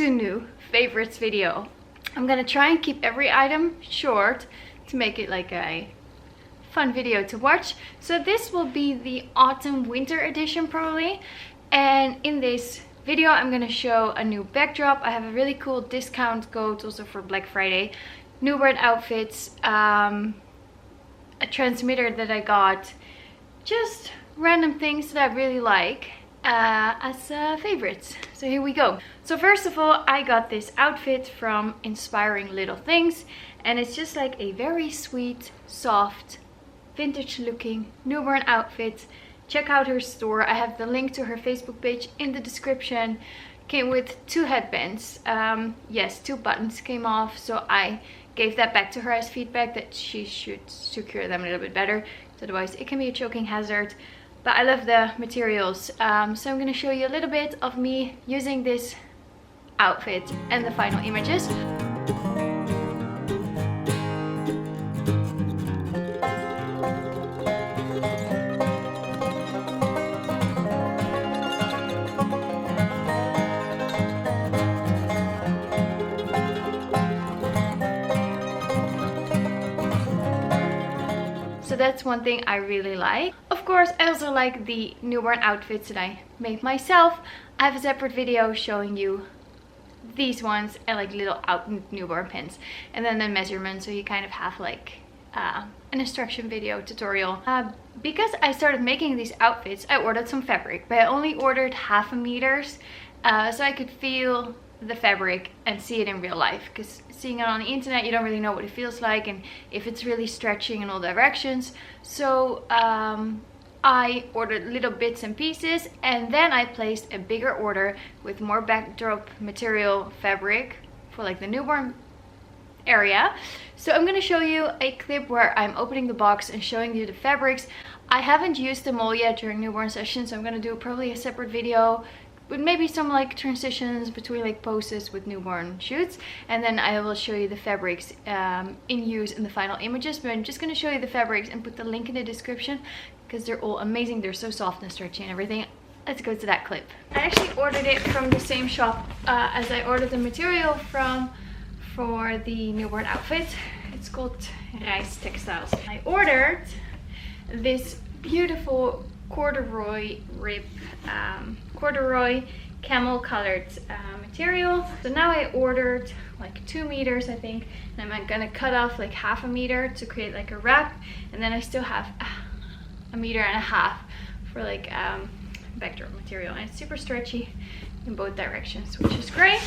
to new favorites video. I'm gonna try and keep every item short to make it like a fun video to watch. So this will be the autumn winter edition probably, and in this video I'm gonna show a new backdrop. I have a really cool discount code also for Black Friday, newborn outfits, a transmitter that I got, just random things that I really like as favorites. So here we go. So first of all, I got this outfit from Inspiring Little Things, and it's just like a very sweet, soft, vintage looking newborn outfit. Check out her store. I have the link to her Facebook page in the description. Came with 2 headbands. Yes, 2 buttons came off, so I gave that back to her as feedback that she should secure them a little bit better, otherwise it can be a choking hazard. But I love the materials, so I'm going to show you a little bit of me using this outfit and the final images. So that's one thing I really like. Of course, I also like the newborn outfits that I made myself. I have a separate video showing you these ones and like little newborn pins, and then the measurements, so you kind of have like an instruction video tutorial. Because I started making these outfits, I ordered some fabric, but I only ordered 1/2 meters, so I could feel the fabric and see it in real life, because seeing it on the internet you don't really know what it feels like and if it's really stretching in all directions. So I ordered little bits and pieces, and then I placed a bigger order with more backdrop material fabric for like the newborn area. So I'm going to show you a clip where I'm opening the box and showing you the fabrics. I haven't used them all yet during newborn sessions, so I'm going to do probably a separate video with maybe some like transitions between like poses with newborn shoots, and then I will show you the fabrics in use in the final images. But I'm just going to show you the fabrics and put the link in the description because they're all amazing. They're so soft and stretchy and everything. Let's go to that clip. I actually ordered it from the same shop as I ordered the material from for the newborn outfit. It's called Reis Textiles. I ordered this beautiful corduroy camel colored material. So now I ordered like 2 meters I think, and I'm gonna cut off like 1/2 meter to create like a wrap, and then I still have 1.5 meters for like backdrop material, and it's super stretchy in both directions, which is great.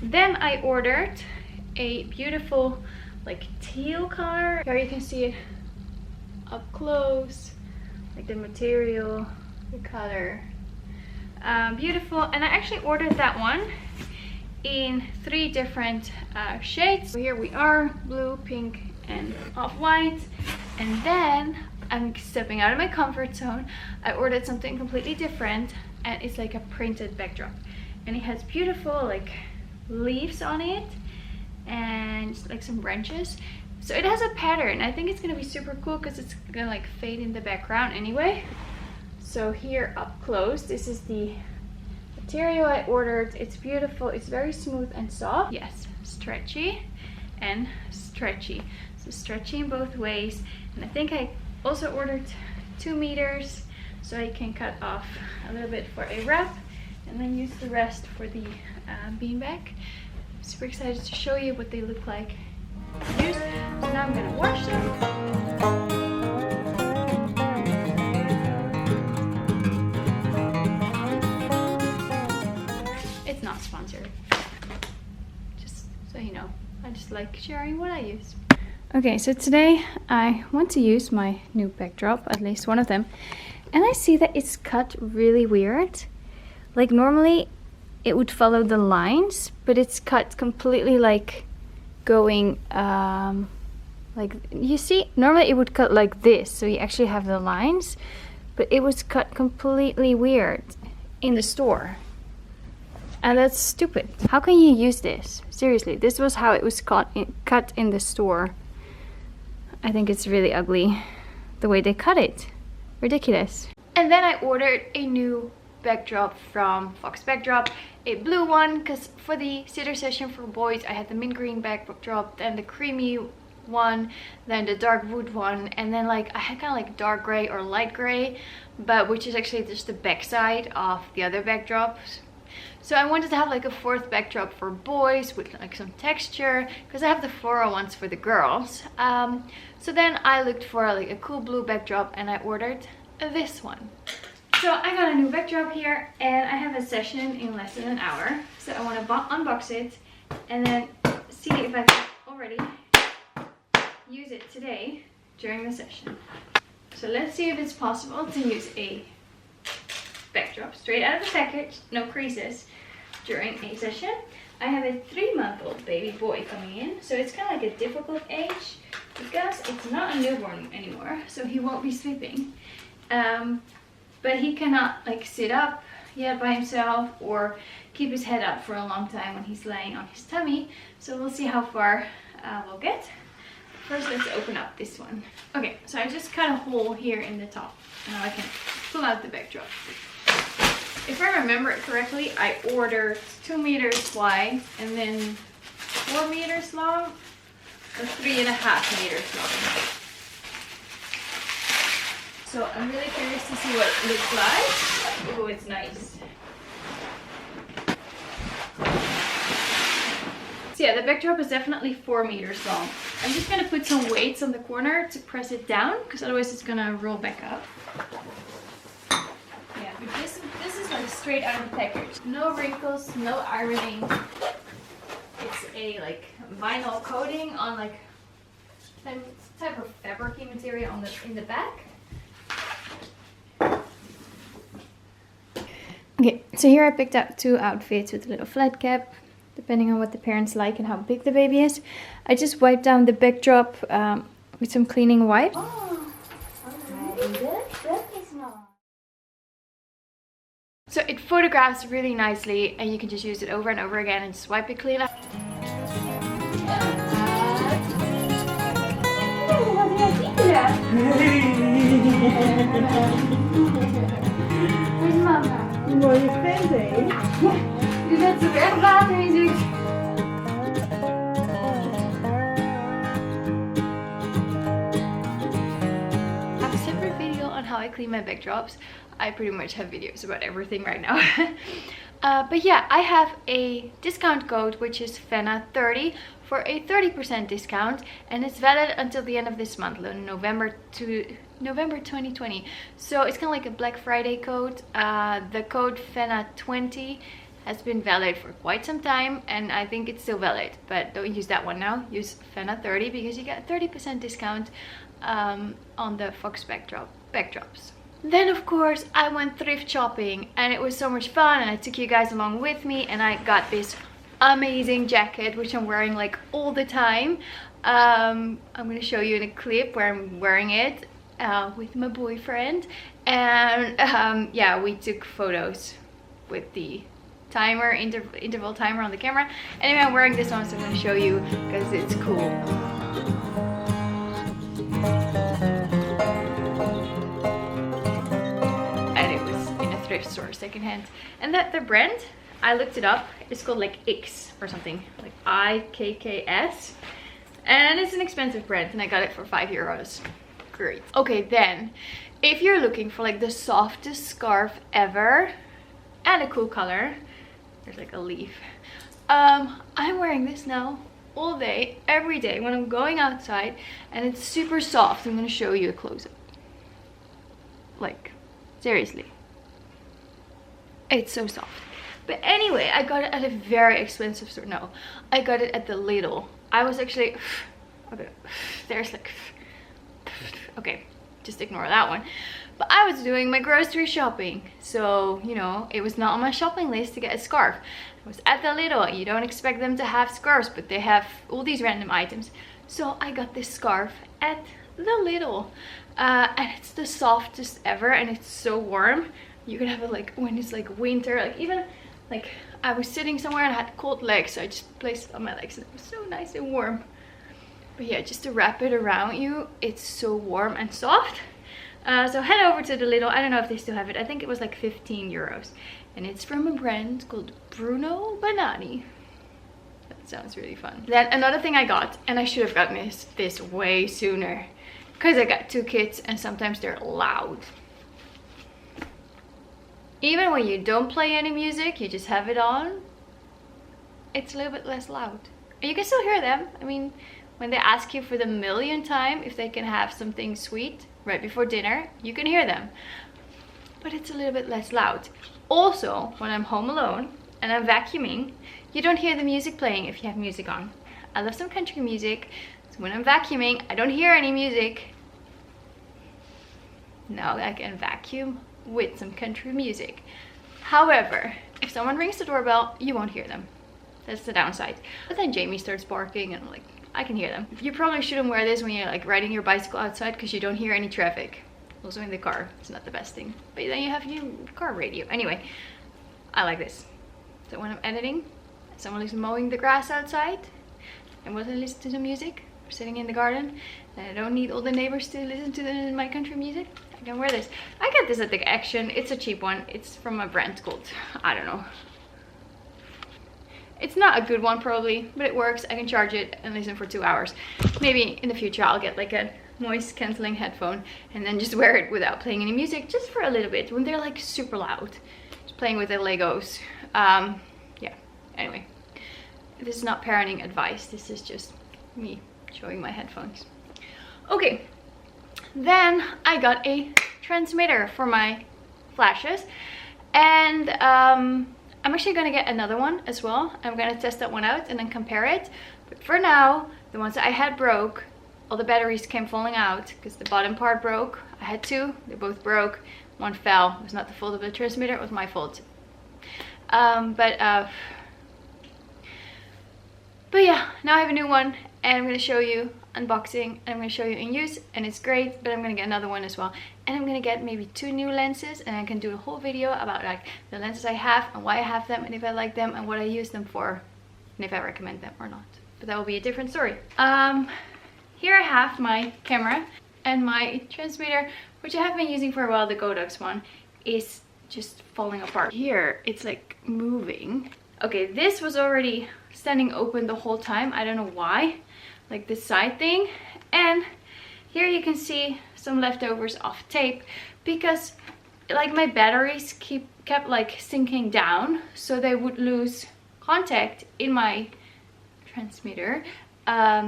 Then I ordered a beautiful like teal color. Here you can see it up close, like the material, the color, beautiful. And I actually ordered that one in 3 different shades. So here we are, blue, pink and off-white. And then I'm stepping out of my comfort zone. I ordered something completely different, and it's like a printed backdrop, and it has beautiful like leaves on it and like some branches. So it has a pattern. I think it's gonna be super cool because it's gonna like fade in the background anyway. So here up close, this is the material I ordered. It's beautiful. It's very smooth and soft. Yes, stretchy and stretchy. So stretchy in both ways. And I think I also ordered 2 meters so I can cut off a little bit for a wrap and then use the rest for the beanbag. Super excited to show you what they look like. So now I'm gonna wash them. It's not sponsored, just so you know. I just like sharing what I use. Okay, so today I want to use my new backdrop, at least one of them, and I see that it's cut really weird. Like normally it would follow the lines, but it's cut completely like going like, you see, normally it would cut like this, so you actually have the lines, but it was cut completely weird in the store, and that's stupid. How can you use this? Seriously, this was how it was cut in the store. I think it's really ugly the way they cut it. Ridiculous. And then I ordered a new backdrop from Fox Backdrop, a blue one, because for the sitter session for boys I had the mint green backdrop, then the creamy one, then the dark wood one, and then like I had kind of like dark gray or light gray, but which is actually just the backside of the other backdrops. So I wanted to have like a fourth backdrop for boys with like some texture, because I have the floral ones for the girls. So then I looked for like a cool blue backdrop and I ordered this one. So I got a new backdrop here and I have a session in less than an hour. So I want to unbox it and then see if I can already use it today during the session. So let's see if it's possible to use a backdrop straight out of the package, no creases, during a session. I have a 3-month-old baby boy coming in, so it's kind of like a difficult age because it's not a newborn anymore, so he won't be sleeping. But he cannot like sit up yet by himself or keep his head up for a long time when he's laying on his tummy. So we'll see how far we'll get. First, let's open up this one. Okay, so I just cut a hole here in the top. Now I can pull out the backdrop. If I remember it correctly, I ordered 2 meters wide and then 4 meters long or 3.5 meters long. So I'm really curious to see what it looks like. Oh, it's nice. So yeah, the backdrop is definitely 4 meters long. I'm just gonna put some weights on the corner to press it down, because otherwise it's gonna roll back up. Yeah, but this is like straight out of the package. No wrinkles, no ironing. It's a like vinyl coating on like some type of fabric-y material on in the back. Okay, so here I picked out 2 outfits with a little flat cap, depending on what the parents like and how big the baby is. I just wiped down the backdrop with some cleaning wipes. So it photographs really nicely and you can just use it over and over again and just wipe it clean up. Where's mama? Mooie vent, hè? Je bent zo echt watermuziek. I have a separate video on how I clean my backdrops. I pretty much have videos about everything right now. But yeah, I have a discount code which is FENA30 for a 30% discount, and it's valid until the end of this month, November 2020. So it's kind of like a Black Friday code. The code FENA20 has been valid for quite some time, and I think it's still valid, but don't use that one now. Use FENA30 because you get a 30% discount on the Fox backdrops. Then of course I went thrift shopping and it was so much fun, and I took you guys along with me, and I got this amazing jacket which I'm wearing like all the time. I'm gonna show you in a clip where I'm wearing it with my boyfriend, and yeah, we took photos with the timer, interval timer on the camera. Anyway, I'm wearing this one, so I'm gonna show you because it's cool. Thrift store, secondhand, and that the brand, I looked it up, it's called like X or something, like IKKS, and it's an expensive brand, and I got it for €5. Great. Okay, then if you're looking for like the softest scarf ever and a cool color, there's like a leaf. I'm wearing this now all day, every day when I'm going outside, and it's super soft. I'm gonna show you a close-up. Like, seriously. It's so soft. But anyway, I got it at a very expensive store. No, I got it at the Lidl. I was actually, okay, there's like, okay, just ignore that one. But I was doing my grocery shopping, so you know, it was not on my shopping list to get a scarf. I was at the Lidl. You don't expect them to have scarves, but they have all these random items. So I got this scarf at the Lidl, and it's the softest ever, and it's so warm. You can have it like when it's like winter, like even like I was sitting somewhere and I had cold legs, so I just placed it on my legs and it was so nice and warm. But yeah, just to wrap it around you, it's so warm and soft. So head over to the Lidl. I don't know if they still have it. I think it was like €15. and it's from a brand called Bruno Banani. That sounds really fun. Then another thing I got, and I should have gotten this way sooner, because I got 2 kids and sometimes they're loud. Even when you don't play any music, you just have it on, it's a little bit less loud. And you can still hear them. I mean, when they ask you for the millionth time if they can have something sweet right before dinner, you can hear them. But it's a little bit less loud. Also, when I'm home alone and I'm vacuuming, you don't hear the music playing if you have music on. I love some country music, so when I'm vacuuming, I don't hear any music. Now I can vacuum with some country music. However, if someone rings the doorbell, you won't hear them. That's the downside. But then Jamie starts barking and like, I can hear them. You probably shouldn't wear this when you're like riding your bicycle outside, because you don't hear any traffic. Also in the car, it's not the best thing. But then you have your car radio. Anyway, I like this. So when I'm editing, someone is mowing the grass outside, and while I listen to the music, or sitting in the garden, and I don't need all the neighbors to listen to my country music, I can wear this. I got this at the Action. It's a cheap one. It's from a brand called, I don't know. It's not a good one probably, but it works. I can charge it and listen for 2 hours. Maybe in the future I'll get like a noise cancelling headphone and then just wear it without playing any music, just for a little bit when they're like super loud. Just playing with the Legos. Yeah, anyway. This is not parenting advice. This is just me showing my headphones. Okay. Then I got a transmitter for my flashes, and I'm actually gonna get another one as well. I'm gonna test that one out and then compare it. But for now, the ones that I had broke, all the batteries came falling out because the bottom part broke. I had 2, they both broke. One fell. It was not the fault of the transmitter, it was my fault. But yeah, now I have a new one, and I'm gonna show you unboxing, and I'm going to show you in use, and it's great. But I'm going to get another one as well, and I'm going to get maybe 2 new lenses, and I can do a whole video about like the lenses I have and why I have them and if I like them and what I use them for and if I recommend them or not. But that will be a different story. Here I have my camera and my transmitter, which I have been using for a while. The Godox one is just falling apart. Here it's like moving. Okay, this was already standing open the whole time. I don't know why. Like this side thing, and here you can see some leftovers of tape, because like my batteries kept like sinking down, so they would lose contact in my transmitter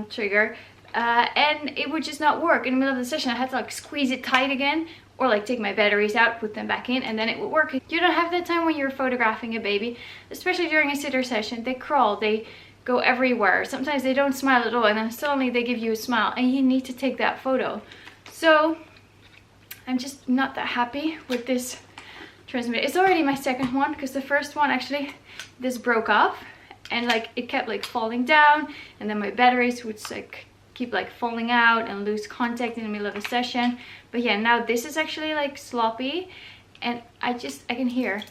trigger, and it would just not work. In the middle of the session I had to like squeeze it tight again, or like take my batteries out, put them back in, and then it would work. You don't have that time when you're photographing a baby, especially during a sitter session. They crawl, they go everywhere. Sometimes they don't smile at all, and then suddenly they give you a smile, and you need to take that photo. So I'm just not that happy with this transmitter. It's already my second one, because the first one actually, this broke off, and like it kept like falling down, and then my batteries would like keep like falling out and lose contact in the middle of a session. But yeah, now this is actually like sloppy, and I can hear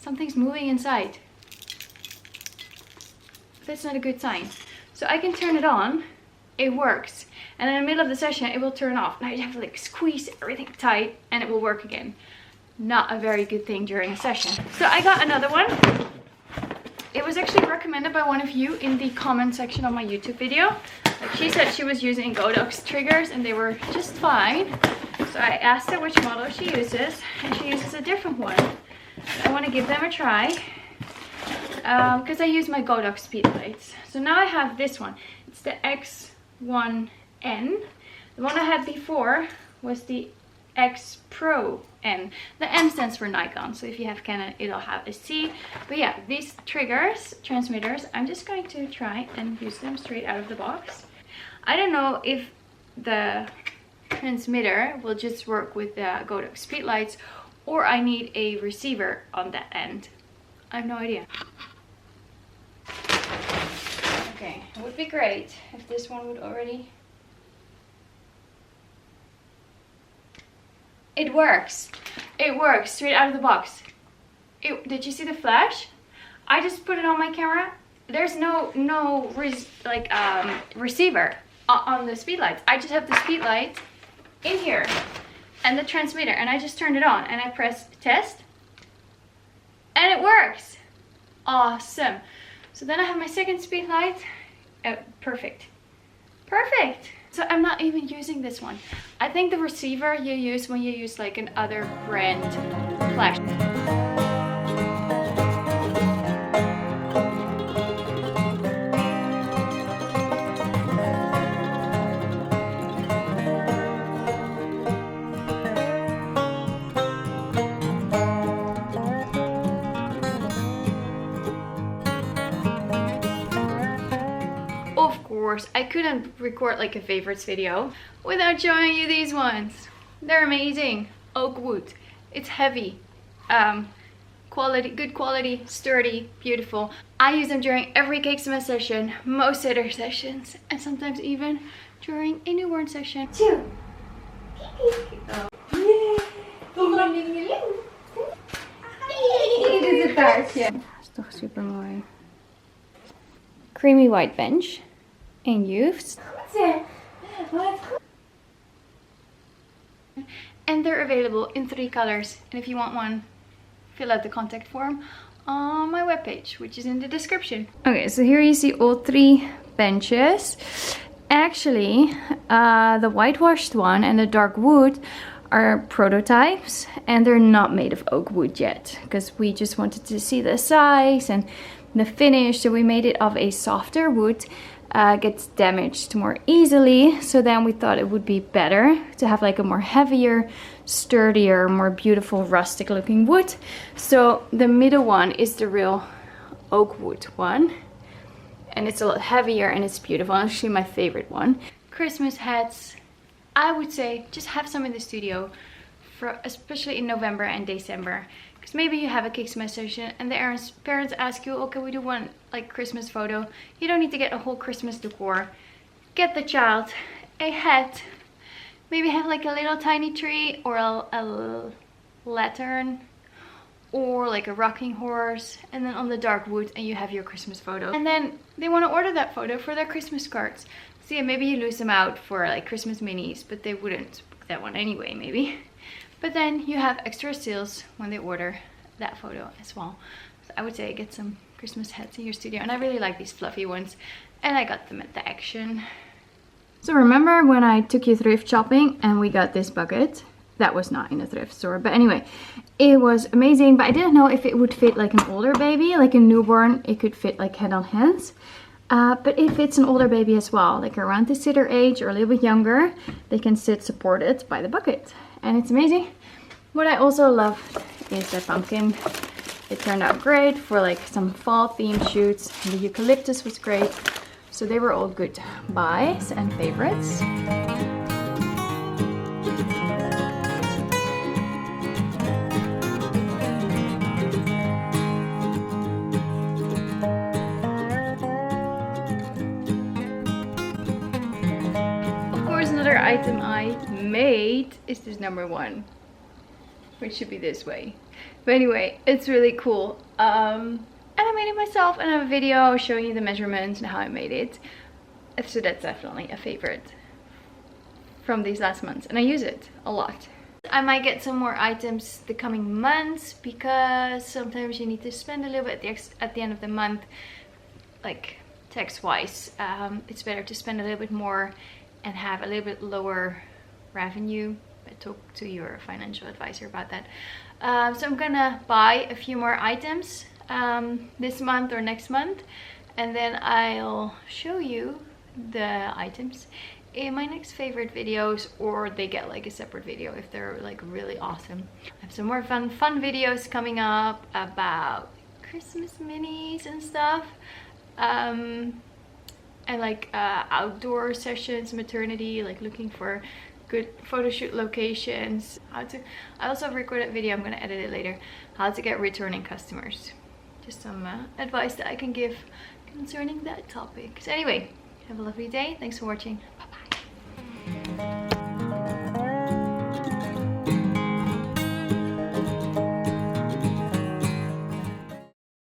something's moving inside. That's not a good sign. So I can turn it on, it works, and in the middle of the session it will turn off. Now you have to like squeeze everything tight and it will work again. Not a very good thing during a session. So I got another one. It was actually recommended by one of you in the comment section of my YouTube video. Like, she said she was using Godox triggers and they were just fine. So I asked her which model she uses, and she uses a different one. So I want to give them a try. Because I use my Godox speed lights. So now I have this one. It's the X1N. The one I had before was the X Pro N. The N stands for Nikon, so if you have Canon it'll have a C. But yeah, these transmitters, I'm just going to try and use them straight out of the box. I don't know if the transmitter will just work with the Godox speed lights, or I need a receiver on that end. I have no idea. Okay, it would be great if this one would already... It works. It works straight out of the box. Did you see the flash? I just put it on my camera. There's no receiver on the speed lights. I just have the speed light in here and the transmitter, and I just turned it on and I press test, And it works. Awesome. So then I have my second speed light. Oh, perfect. Perfect. So I'm not even using this one. I think the receiver you use when you use like an other brand flash. Of course, I couldn't record like a favorites video without showing you these ones. They're amazing. Oak wood. It's heavy. Quality, good quality, sturdy, beautiful. I use them during every Cakesma session, most other sessions, and sometimes even during a newborn session. Two. Dit is het taartje. Dat is toch super mooi. Creamy white bench. En youths. And they're available in 3 colors. And if you want one, fill out the contact form on my webpage, which is in the description. Okay, so here you see all 3 benches. Actually, the whitewashed one and the dark wood are prototypes, and they're not made of oak wood yet, because we just wanted to see the size and the finish. So we made it of a softer wood. Gets damaged more easily, so then we thought it would be better to have like a more heavier, sturdier, more beautiful rustic looking wood. So the middle one is the real oak wood one, and it's a lot heavier and it's beautiful. Actually my favorite one. Christmas hats, I would say just have some in the studio, for especially in November and December. Because maybe you have a Cakesma session and the parents ask you, oh, can we do one like Christmas photo? You don't need to get a whole Christmas decor. Get the child a hat. Maybe have like a little tiny tree or a lantern or like a rocking horse, and then on the dark wood, and you have your Christmas photo. And then they want to order that photo for their Christmas cards. So yeah, maybe you lose them out for like Christmas minis, but they wouldn't book that one anyway, maybe. But then you have extra sales when they order that photo as well. So I would say get some Christmas hats in your studio. And I really like these fluffy ones. And I got them at the Action. So remember when I took you thrift shopping and we got this bucket? That was not in a thrift store. But anyway, it was amazing. But I didn't know if it would fit like an older baby. Like a newborn, it could fit like head on hands. But it fits an older baby as well. Like around the sitter age or a little bit younger. They can sit supported by the bucket. And it's amazing. What I also love is the pumpkin. It turned out great for like some fall themed shoots. The eucalyptus was great. So they were all good buys and favorites. Of course, another item I made is this number 1, which should be this way. But anyway, it's really cool. And I made it myself, and I have a video showing you the measurements and how I made it. So that's definitely a favorite from these last months, and I use it a lot. I might get some more items the coming months, because sometimes you need to spend a little bit at the end of the month, like tax wise. It's better to spend a little bit more and have a little bit lower revenue. I talked to your financial advisor about that. So I'm gonna buy a few more items this month or next month, and then I'll show you the items in my next favorite videos, or they get like a separate video if they're like really awesome. I have some more fun videos coming up about Christmas minis and stuff, and like outdoor sessions, maternity, like looking for good photo shoot locations. I also recorded a video, I'm gonna edit it later, how to get returning customers. Just some advice that I can give concerning that topic. So anyway, have a lovely day. Thanks for watching.